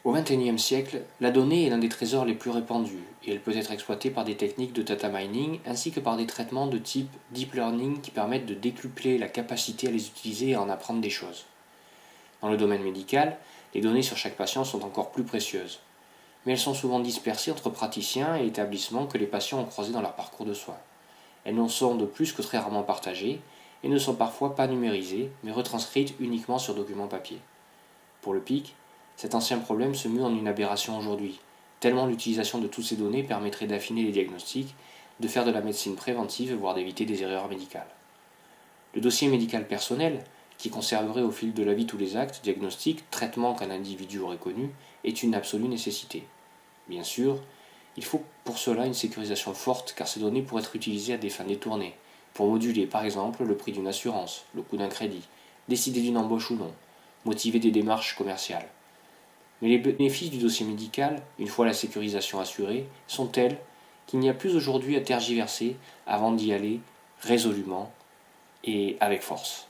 Au XXIe siècle, la donnée est l'un des trésors les plus répandus et elle peut être exploitée par des techniques de data mining ainsi que par des traitements de type deep learning qui permettent de décupler la capacité à les utiliser et à en apprendre des choses. Dans le domaine médical, les données sur chaque patient sont encore plus précieuses, mais elles sont souvent dispersées entre praticiens et établissements que les patients ont croisés dans leur parcours de soins. Elles n'en sont de plus que très rarement partagées et ne sont parfois pas numérisées, mais retranscrites uniquement sur documents papier. Pour le PIC, cet ancien problème se mue en une aberration aujourd'hui, tellement l'utilisation de toutes ces données permettrait d'affiner les diagnostics, de faire de la médecine préventive, voire d'éviter des erreurs médicales. Le dossier médical personnel, qui conserverait au fil de la vie tous les actes, diagnostics, traitements qu'un individu aurait connus, est une absolue nécessité. Bien sûr, il faut pour cela une sécurisation forte car ces données pourraient être utilisées à des fins détournées, pour moduler par exemple le prix d'une assurance, le coût d'un crédit, décider d'une embauche ou non, motiver des démarches commerciales. Mais les bénéfices du dossier médical, une fois la sécurisation assurée, sont tels qu'il n'y a plus aujourd'hui à tergiverser avant d'y aller résolument et avec force.